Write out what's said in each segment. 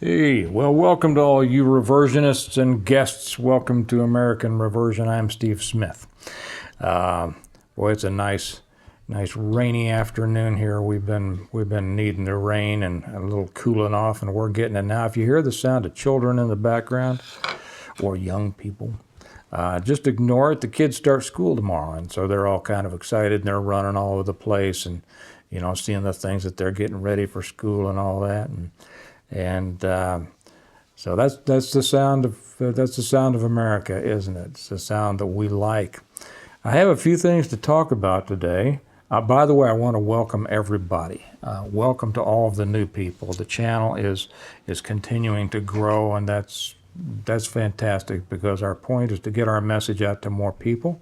Hey, well, welcome to all you reversionists and guests. Welcome to American Reversion. I'm Steve Smith. Boy, it's a nice rainy afternoon here. We've been needing the rain and a little cooling off, and we're getting it now. If you hear the sound of children in the background or young people, just ignore it. The kids start school tomorrow, and so they're all kind of excited, and they're running all over the place, and seeing the things that they're getting ready for school and all that, and so that's the sound of America, isn't it? It's the sound that we like. I have a few things to talk about today. By the way, I want to welcome everybody. Welcome to all of the new people. The channel is continuing to grow, and that's fantastic because our point is to get our message out to more people.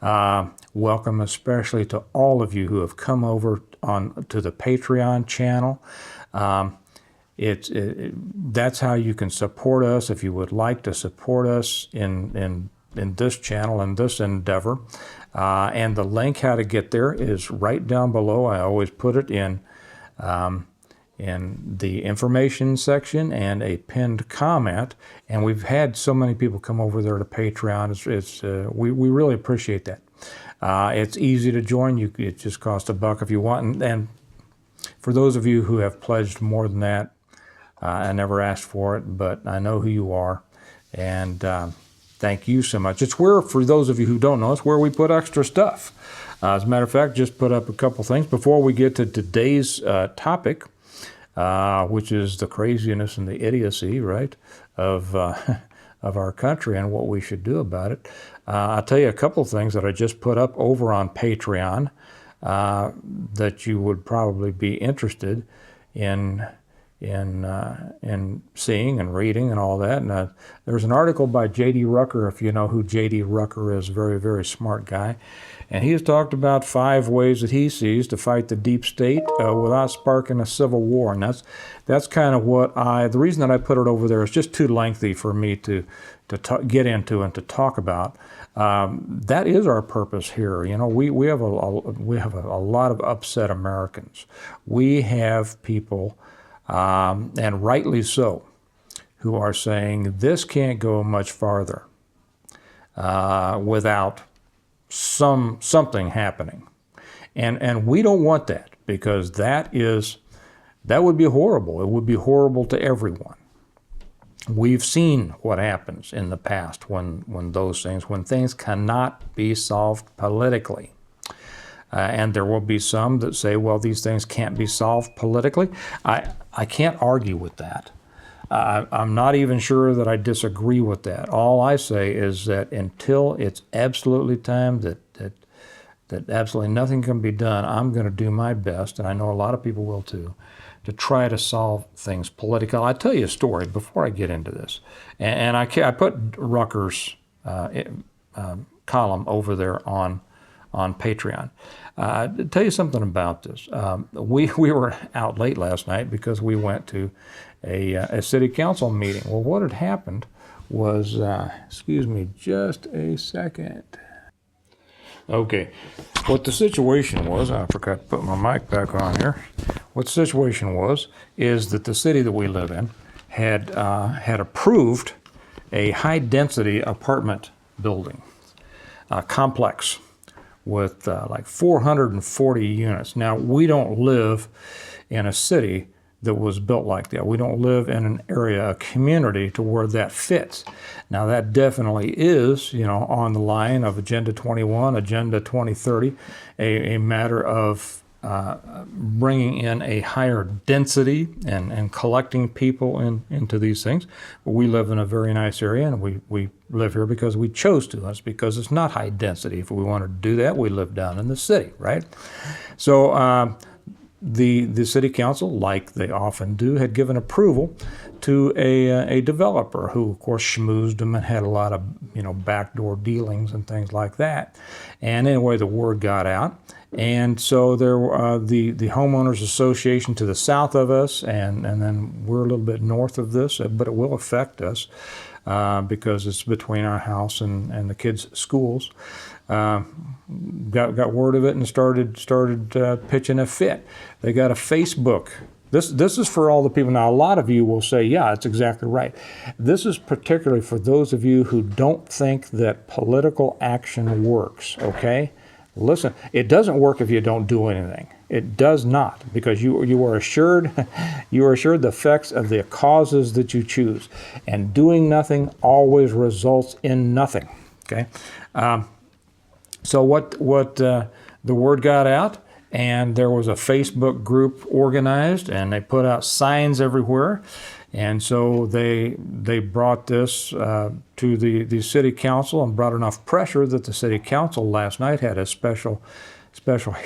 Welcome especially to all of you who have come over to the Patreon channel. That's how you can support us if you would like to support us in this channel, in this endeavor. And the link how to get there is right down below. I always put it in the information section and a pinned comment. And we've had so many people come over there to Patreon. We really appreciate that. It's easy to join. It just costs $1 if you want. And for those of you who have pledged more than that, I never asked for it, but I know who you are, and thank you so much. It's where, for those of you who don't know, it's where we put extra stuff. As a matter of fact, just put up a couple things before we get to today's topic, which is the craziness and the idiocy, right, of our country and what we should do about it. I'll tell you a couple things that I just put up over on Patreon that you would probably be interested in seeing and reading and all that. And there's an article by J.D. Rucker, if you know who J.D. Rucker is, very, very smart guy. And he has talked about 5 ways that he sees to fight the deep state without sparking a civil war. And that's kind of the reason that I put it over there is just too lengthy for me to get into and to talk about. That is our purpose here. We have a lot of upset Americans. We have people, and rightly so, who are saying this can't go much farther without something happening, and we don't want that, because that would be horrible. It would be horrible to everyone. We've seen what happens in the past when things cannot be solved politically. And there will be some that say, well, these things can't be solved politically. I can't argue with that. I'm not even sure that I disagree with that. All I say is that until it's absolutely time that absolutely nothing can be done, I'm going to do my best, and I know a lot of people will too, to try to solve things politically. I'll tell you a story before I get into this. And I put Rucker's column over there on Patreon. To tell you something about this, we were out late last night because we went to a city council meeting. Well, what had happened was, excuse me just a second. Okay, what the situation was, I forgot to put my mic back on here. What the situation was is that the city that we live in had approved a high-density apartment building complex with like 440 units. Now, we don't live in a city that was built like that. We don't live in an area, a community, to where that fits. Now, that definitely is, on the line of Agenda 21, Agenda 2030, a matter of bringing in a higher density and collecting people into these things. But we live in a very nice area, and we live here because we chose to. That's because it's not high density. If we wanted to do that, we live down in the city, right? So the city council, like they often do, had given approval to a developer who, of course, schmoozed them and had a lot of backdoor dealings and things like that. And anyway, the word got out, and so there the homeowners association to the south of us, and then we're a little bit north of this, but it will affect us because it's between our house and the kids' schools. Got word of it and started pitching a fit. They got a Facebook This is for all the people. Now, a lot of you will say, yeah, it's exactly right. This is particularly for those of you who don't think that political action works, okay? Listen, it doesn't work if you don't do anything. It does not, because you are assured the effects of the causes that you choose, and doing nothing always results in nothing. Okay, so what the word got out, and there was a Facebook group organized, and they put out signs everywhere. And so they brought this to the city council and brought enough pressure that the city council last night had a special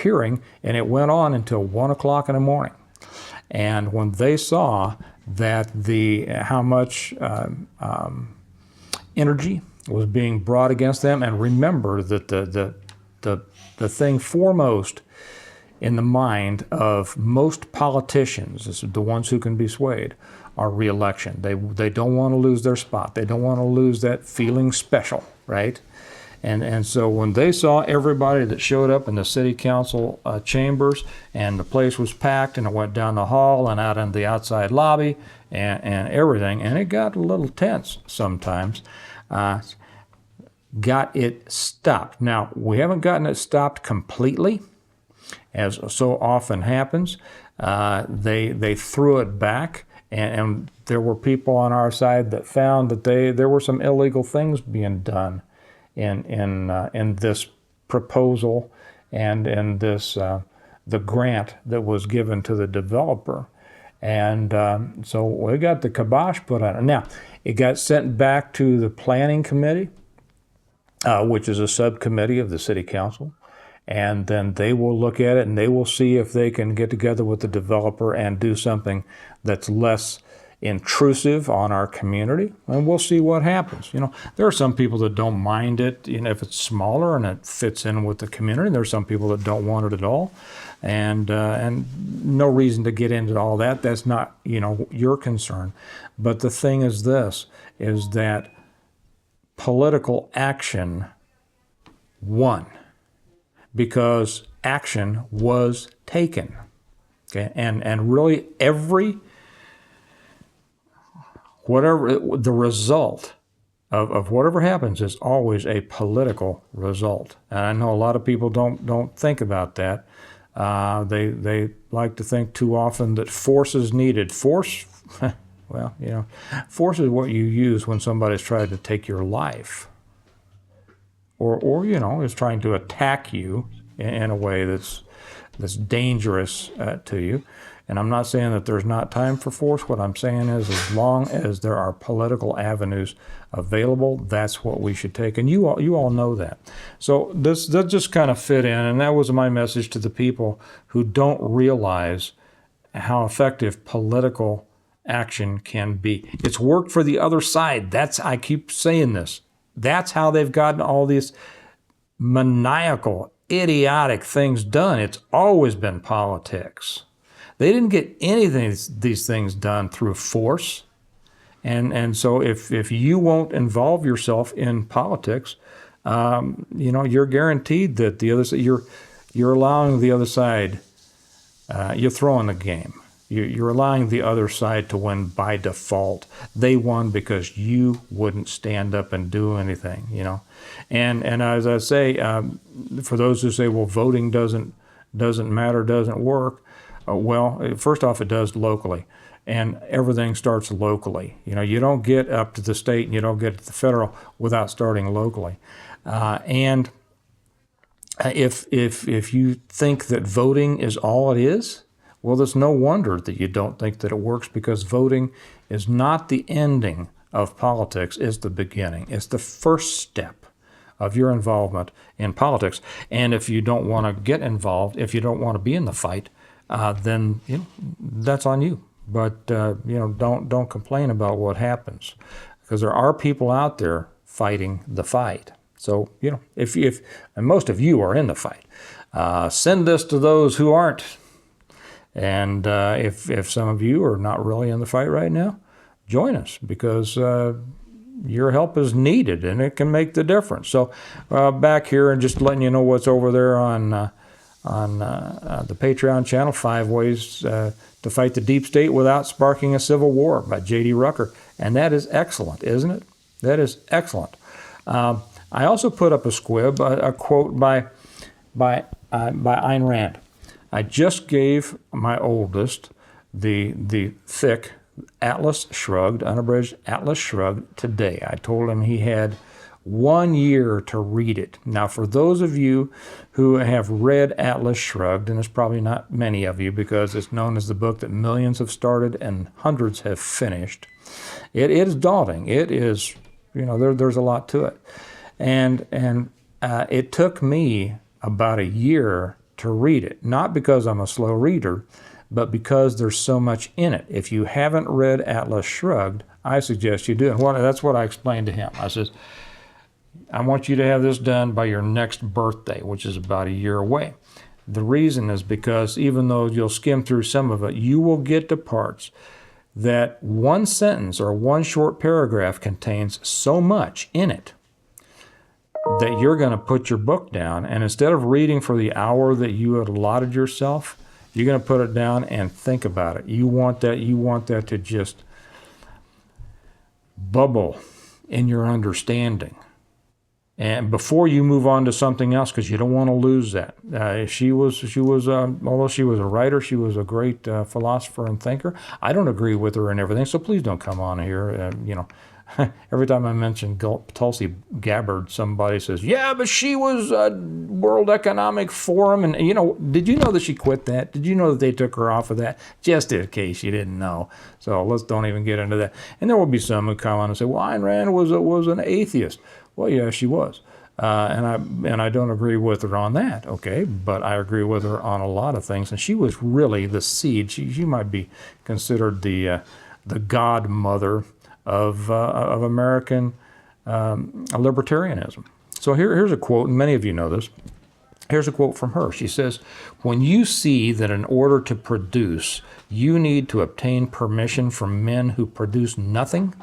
hearing, and it went on until 1 o'clock in the morning. And when they saw that how much energy was being brought against them, and remember that the thing foremost in the mind of most politicians, this is the ones who can be swayed, are re-election. They don't want to lose their spot. They don't want to lose that feeling special, right? And so when they saw everybody that showed up in the city council chambers, and the place was packed, and it went down the hall and out in the outside lobby and everything, and it got a little tense sometimes, got it stopped. Now, we haven't gotten it stopped completely, as so often happens. They threw it back. And there were people on our side that found that there were some illegal things being done in this proposal and in this the grant that was given to the developer. And so we got the kibosh put on it. Now, it got sent back to the planning committee, which is a subcommittee of the city council. And then they will look at it, and they will see if they can get together with the developer and do something that's less intrusive on our community, and we'll see what happens. You know, there are some people that don't mind it, you know, if it's smaller and it fits in with the community. And there are some people that don't want it at all, and no reason to get into all that. That's not, you know, your concern. But the thing is this, is that political action won, because action was taken. Okay, and really whatever the result of whatever happens is always a political result. And I know a lot of people don't think about that. They like to think too often that force is needed. Force, well, you know, force is what you use when somebody's trying to take your life, or you know, is trying to attack you in a way that's dangerous to you. And I'm not saying that there's not time for force. What I'm saying is, as long as there are political avenues available, that's what we should take. And you all know that. So that just kind of fit in, and that was my message to the people who don't realize how effective political action can be. It's worked for the other side. I keep saying this. That's how they've gotten all these maniacal, idiotic things done. It's always been politics. They didn't get anything these things done through force. And so if you won't involve yourself in politics, you know, you're guaranteed that the other side, you're allowing the other side, you're throwing the game. You're allowing the other side to win by default. They won because you wouldn't stand up and do anything, you know. And as I say, for those who say, well, voting doesn't matter, doesn't work, well, first off, it does locally, and everything starts locally. You know, you don't get up to the state and you don't get to the federal without starting locally. And if you think that voting is all it is, well, there's no wonder that you don't think that it works, because voting is not the ending of politics, it's the beginning. It's the first step of your involvement in politics. And if you don't want to get involved, if you don't want to be in the fight, then, you know, that's on you. But you know, don't complain about what happens, because there are people out there fighting the fight. So, you know, if and most of you are in the fight, send this to those who aren't. And if some of you are not really in the fight right now, join us, because your help is needed and it can make the difference. So back here, and just letting you know what's over there on the Patreon channel, 5 Ways to Fight the Deep State Without Sparking a Civil War by J.D. Rucker. And that is excellent, isn't it? That is excellent. I also put up a squib, a quote by Ayn Rand. I just gave my oldest the thick Atlas Shrugged, unabridged Atlas Shrugged today. I told him he had 1 year to read it. Now, for those of you who have read Atlas Shrugged, and there's probably not many of you because it's known as the book that millions have started and hundreds have finished, it is daunting. It is, there's a lot to it. And it took me about a year to read it, not because I'm a slow reader, but because there's so much in it. If you haven't read Atlas Shrugged, I suggest you do. And that's what I explained to him. I says, I want you to have this done by your next birthday, which is about a year away. The reason is because even though you'll skim through some of it, you will get to parts that one sentence or one short paragraph contains so much in it that you're going to put your book down, and instead of reading for the hour that you had allotted yourself, you're going to put it down and think about it. You want that to just bubble in your understanding. And before you move on to something else, because you don't want to lose that. Although she was a writer, she was a great philosopher and thinker. I don't agree with her and everything, so please don't come on here. Every time I mention Tulsi Gabbard, somebody says, yeah, but she was World Economic Forum. And, did you know that she quit that? Did you know that they took her off of that? Just in case you didn't know. So let's don't even get into that. And there will be some who come on and say, well, Ayn Rand was an atheist. Well, yeah, she was. And I don't agree with her on that, okay? But I agree with her on a lot of things. And she was really the seed. She might be considered the godmother of American libertarianism. So here's a quote, and many of you know this. Here's a quote from her. She says, when you see that in order to produce, you need to obtain permission from men who produce nothing,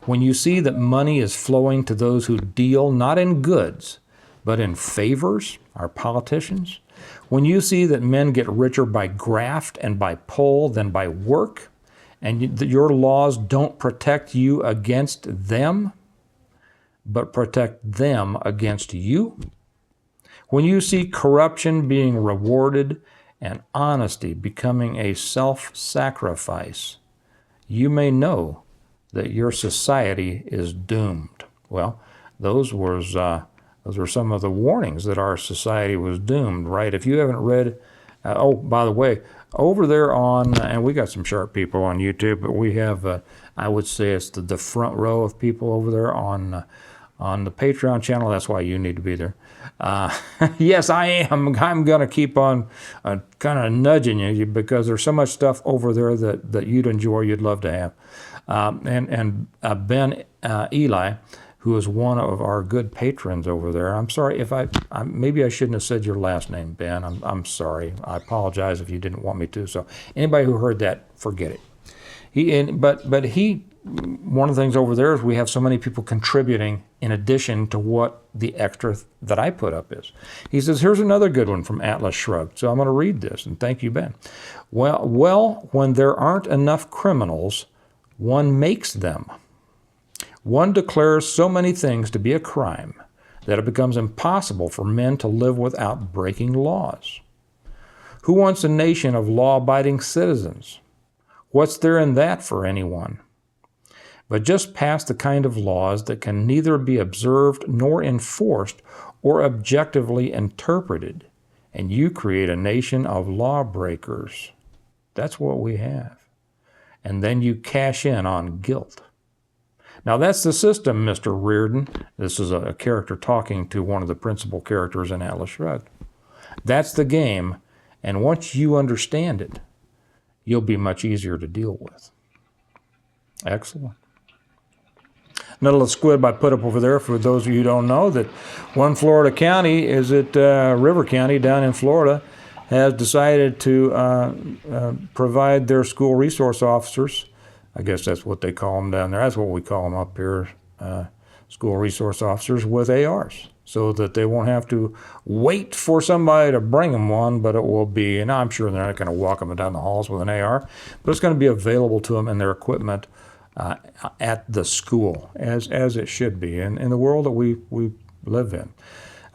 when you see that money is flowing to those who deal not in goods, but in favors, our politicians, when you see that men get richer by graft and by pull than by work, and your laws don't protect you against them, but protect them against you, when you see corruption being rewarded and honesty becoming a self-sacrifice, you may know that your society is doomed. Well, those were some of the warnings that our society was doomed, right? If you haven't read, by the way, over there on, and we got some sharp people on YouTube, but we have, I would say it's the front row of people over there on the Patreon channel. That's why you need to be there. Yes, I am. I'm going to keep on kind of nudging you because there's so much stuff over there that you'd enjoy, you'd love to have. And Ben Eli, who is one of our good patrons over there. I'm sorry if maybe I shouldn't have said your last name, Ben. I'm sorry. I apologize if you didn't want me to. So anybody who heard that, forget it. But one of the things over there is we have so many people contributing in addition to what the extra that I put up is. He says, here's another good one from Atlas Shrugged. So I'm going to read this, and thank you, Ben. Well, when there aren't enough criminals, one makes them. One declares so many things to be a crime that it becomes impossible for men to live without breaking laws. Who wants a nation of law-abiding citizens? What's there in that for anyone? But just pass the kind of laws that can neither be observed nor enforced or objectively interpreted, and you create a nation of lawbreakers. That's what we have. And then you cash in on guilt. Now that's the system, Mr. Reardon. This is a character talking to one of the principal characters in Atlas Shrugged. That's the game, and once you understand it, you'll be much easier to deal with. Excellent. Another little squib I put up over there for those of you who don't know that one Florida county is at River County down in Florida has decided to provide their school resource officers, I guess that's what they call them down there, that's what we call them up here, school resource officers with ARs so that they won't have to wait for somebody to bring them one, but it will be, and I'm sure they're not going to walk them down the halls with an AR, but it's going to be available to them in their equipment at the school, as it should be, in the world that we live in.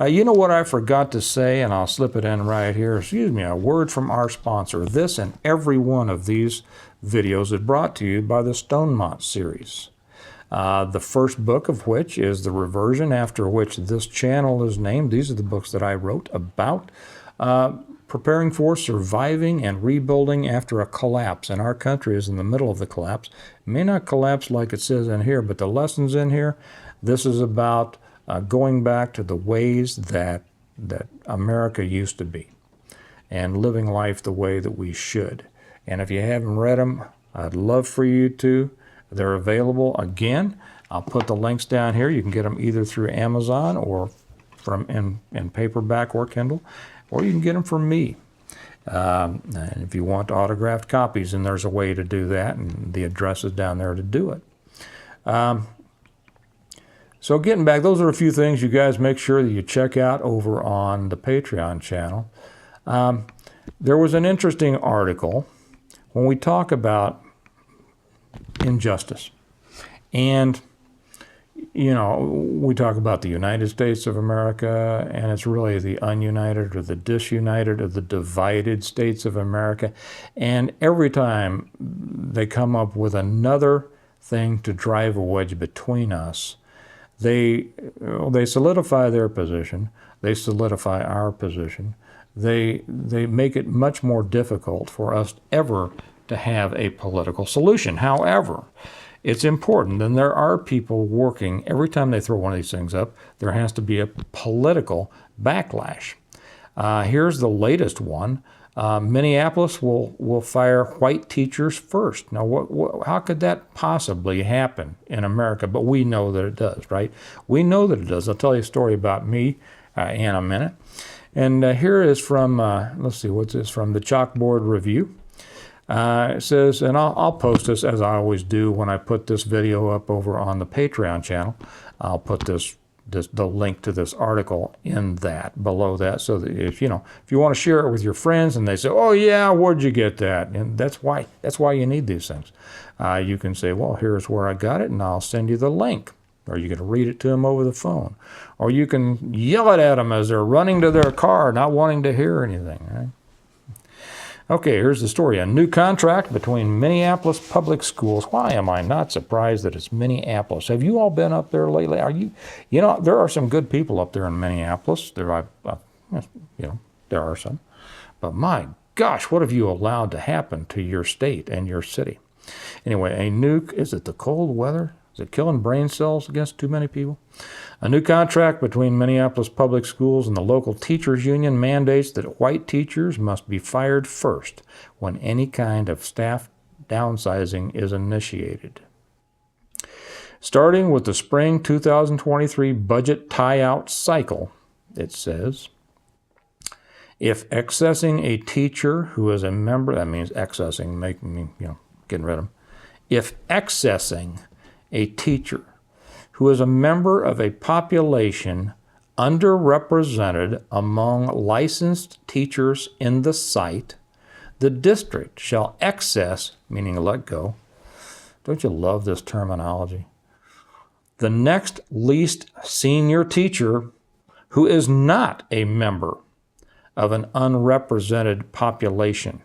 You know what I forgot to say, and I'll slip it in right here. Excuse me, a word from our sponsor. This and every one of these videos is brought to you by the Stonemont series. The first book of which is The Reversion, after which this channel is named. These are the books that I wrote about preparing for, surviving, and rebuilding after a collapse. And our country is in the middle of the collapse. It may not collapse like it says in here, but the lessons in here, this is about going back to the ways that America used to be and living life the way that we should. And if you haven't read them, I'd love for you to. They're available again. I'll put the links down here. You can get them either through Amazon or from in paperback or Kindle, or you can get them from me. And if you want autographed copies, then there's a way to do that, and the address is down there to do it. So getting back, those are a few things you guys make sure that you check out over on the Patreon channel. There was an interesting article when we talk about injustice. And, you know, we talk about the United States of America, and it's really the ununited or the disunited or the divided states of America. And every time they come up with another thing to drive a wedge between us, they solidify their position, they solidify our position, they make it much more difficult for us ever to have a political solution. However, it's important, and there are people working, every time they throw one of these things up, there has to be a political backlash. Here's the latest one. Minneapolis will fire white teachers first. Now, how could that possibly happen in America? But we know that it does, right? We know that it does. I'll tell you a story about me in a minute. And here is from, let's see, what's this, from the Chalkboard Review. It says, and I'll post this as I always do when I put this video up over on the Patreon channel. I'll put the link to this article in that, below that, so that if you want to share it with your friends and they say, oh yeah, where'd you get that? And that's why you need these things. You can say, well, here's where I got it, and I'll send you the link. Or you can read it to them over the phone. Or you can yell it at them as they're running to their car, not wanting to hear anything, right? Okay, here's the story. A new contract between Minneapolis public schools. Why am I not surprised that it's Minneapolis? Have you all been up there lately? There are some good people up there in Minneapolis. There are some. But my gosh, what have you allowed to happen to your state and your city? Anyway, is it the cold weather? Is it killing brain cells against too many people? A new contract between Minneapolis Public Schools and the local teachers union mandates that white teachers must be fired first when any kind of staff downsizing is initiated. Starting with the spring 2023 budget tie-out cycle, it says, if accessing a teacher who is a member, that means accessing, getting rid of them. If accessing a teacher who is a member of a population underrepresented among licensed teachers in the site, the district shall access, meaning let go. Don't you love this terminology? The next least senior teacher who is not a member of an unrepresented population.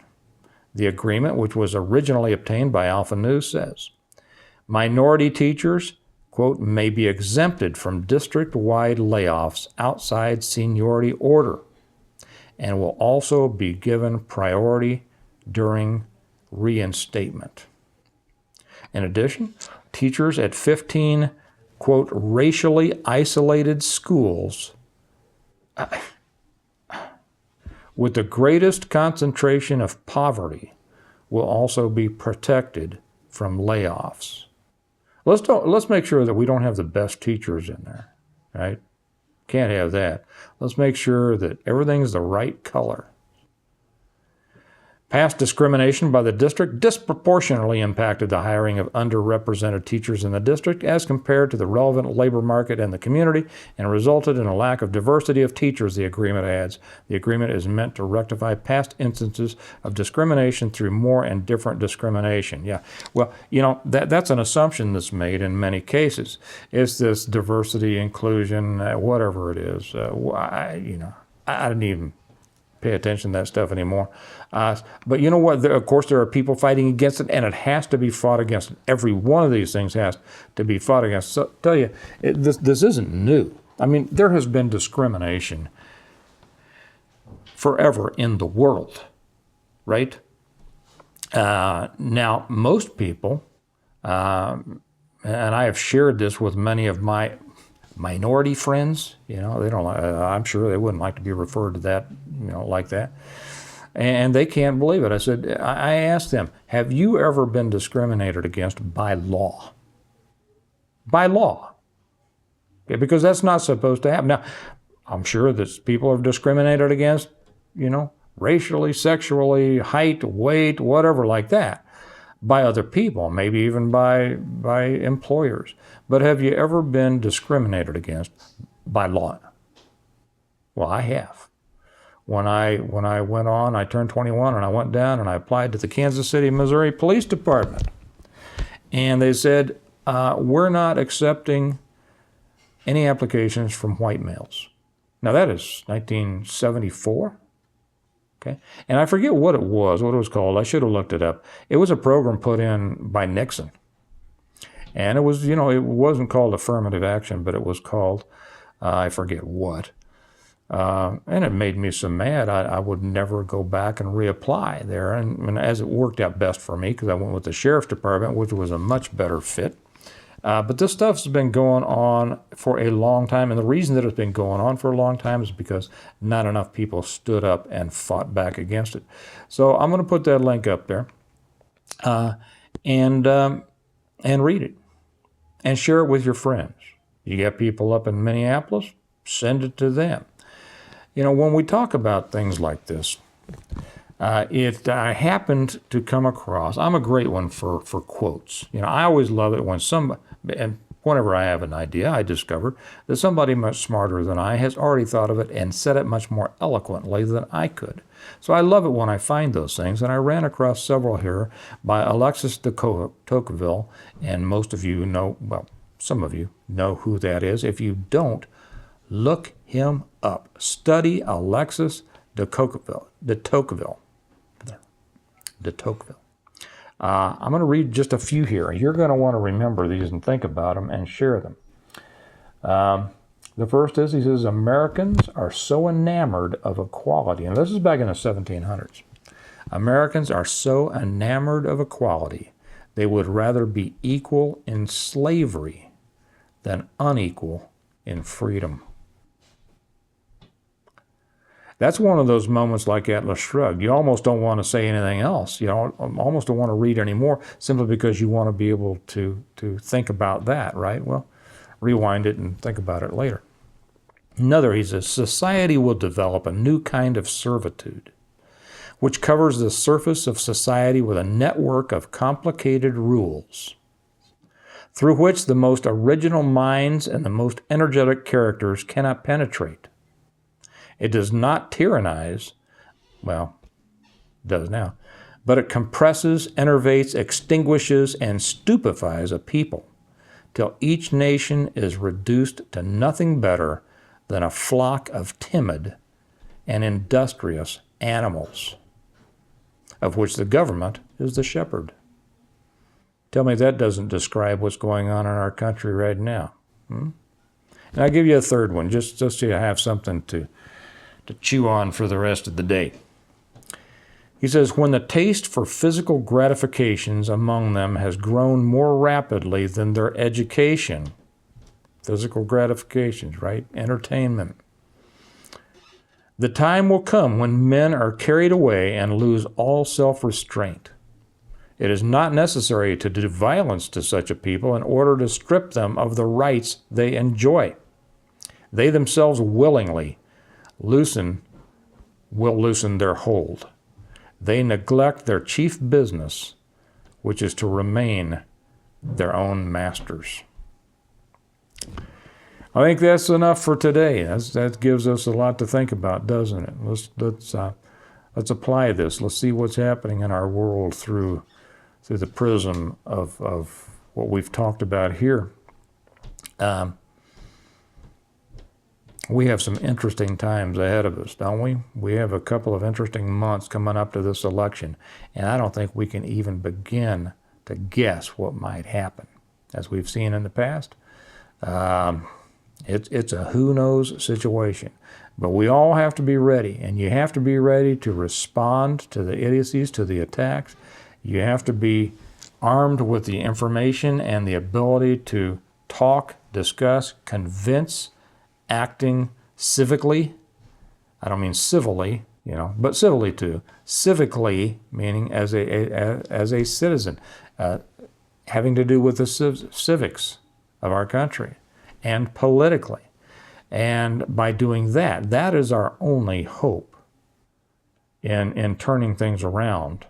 The agreement, which was originally obtained by Alpha News, says, minority teachers, quote, may be exempted from district-wide layoffs outside seniority order and will also be given priority during reinstatement. In addition, teachers at 15, quote, racially isolated schools with the greatest concentration of poverty will also be protected from layoffs. Let's make sure that we don't have the best teachers in there, right? Can't have that. Let's make sure that everything's the right color. Past discrimination by the district disproportionately impacted the hiring of underrepresented teachers in the district as compared to the relevant labor market and the community, and resulted in a lack of diversity of teachers, the agreement adds. The agreement is meant to rectify past instances of discrimination through more and different discrimination. Yeah, well, that's an assumption that's made in many cases. It's this diversity, inclusion, whatever it is. I didn't even pay attention to that stuff anymore. But you know what? Of course, there are people fighting against it, and it has to be fought against. Every one of these things has to be fought against. So, I tell you, this isn't new. I mean, there has been discrimination forever in the world, right? Now, most people, and I have shared this with many of my minority friends, they don't. I'm sure they wouldn't like to be referred to that, like that, and they can't believe it. I asked them, "Have you ever been discriminated against by law?" By law, okay, because that's not supposed to happen. Now, I'm sure that people are discriminated against, racially, sexually, height, weight, whatever, like that, by other people, maybe even by employers. But have you ever been discriminated against by law? Well, I have. When I went on, I turned 21 and I went down and I applied to the Kansas City, Missouri Police Department. And they said, we're not accepting any applications from white males. Now that is 1974. Okay. And I forget what it was called. I should have looked it up. It was a program put in by Nixon. And it was, it wasn't called affirmative action, but it was called, I forget what. And it made me so mad, I would never go back and reapply there. And as it worked out best for me, because I went with the sheriff's department, which was a much better fit. But this stuff's been going on for a long time, and the reason that it's been going on for a long time is because not enough people stood up and fought back against it. So I'm going to put that link up there, and read it, and share it with your friends. You got people up in Minneapolis, send it to them. When we talk about things like this, I happened to come across, I'm a great one for quotes. I always love it when and whenever I have an idea, I discover that somebody much smarter than I has already thought of it and said it much more eloquently than I could. So I love it when I find those things, and I ran across several here by Alexis de Tocqueville, and most of you know, well, some of you know who that is. If you don't, look him up. Study Alexis de Tocqueville. I'm going to read just a few here. You're going to want to remember these and think about them and share them. The first is, he says, Americans are so enamored of equality, and this is back in the 1700s. Americans are so enamored of equality, they would rather be equal in slavery than unequal in freedom. That's one of those moments like Atlas Shrugged. You almost don't want to say anything else. You almost don't want to read anymore simply because you want to be able to think about that, right? Well, rewind it and think about it later. Another, he says, society will develop a new kind of servitude, which covers the surface of society with a network of complicated rules, through which the most original minds and the most energetic characters cannot penetrate. It does not tyrannize, well, it does now, but it compresses, enervates, extinguishes, and stupefies a people, till each nation is reduced to nothing better than a flock of timid and industrious animals, of which the government is the shepherd. Tell me that doesn't describe what's going on in our country right now. And I'll give you a third one, just so you have something to chew on for the rest of the day. He says, when the taste for physical gratifications among them has grown more rapidly than their education, physical gratifications, right? Entertainment. The time will come when men are carried away and lose all self-restraint. It is not necessary to do violence to such a people in order to strip them of the rights they enjoy. They themselves willingly will loosen their hold. they neglect their chief business, which is to remain their own masters. I think that's enough for today. That gives us a lot to think about, doesn't it? Let's apply this. Let's see what's happening in our world through the prism of what we've talked about here. We have some interesting times ahead of us, don't we? We have a couple of interesting months coming up to this election, and I don't think we can even begin to guess what might happen. As we've seen in the past, it's a who knows situation. But we all have to be ready, and you have to be ready to respond to the idiocies, to the attacks. You have to be armed with the information and the ability to talk, discuss, convince, acting civically. I don't mean civilly, but civilly too. Civically, meaning as a citizen, having to do with the civics of our country, and politically. And by doing that, that is our only hope in turning things around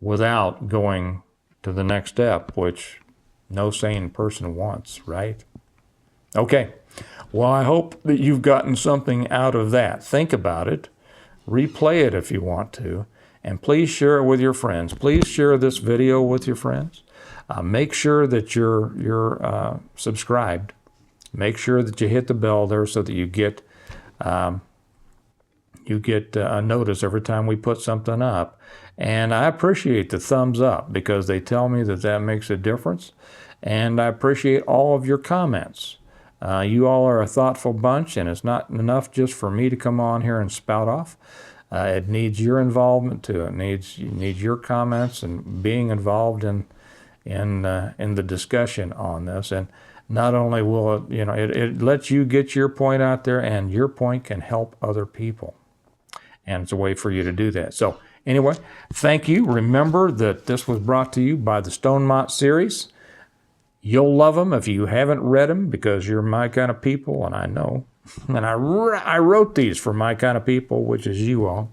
without going to the next step, which no sane person wants, right? Okay. Well, I hope that you've gotten something out of that. Think about it. Replay it if you want to. And please share it with your friends. Please share this video with your friends. Make sure that you're subscribed. Make sure that you hit the bell there so that you get a notice every time we put something up. And I appreciate the thumbs up because they tell me that makes a difference. And I appreciate all of your comments. You all are a thoughtful bunch, and it's not enough just for me to come on here and spout off. It needs your involvement too. It needs your comments and being involved in the discussion on this. And not only will it lets you get your point out there, and your point can help other people. And it's a way for you to do that. So anyway, thank you. Remember that this was brought to you by the Stonemont series. You'll love them if you haven't read them because you're my kind of people, and I know. And I wrote these for my kind of people, which is you all.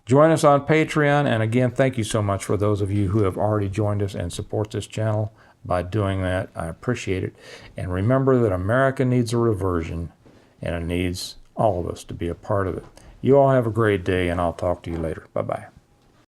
Join us on Patreon. And again, thank you so much for those of you who have already joined us and support this channel by doing that. I appreciate it. And remember that America needs a reversion, and it needs all of us to be a part of it. You all have a great day, and I'll talk to you later. Bye-bye.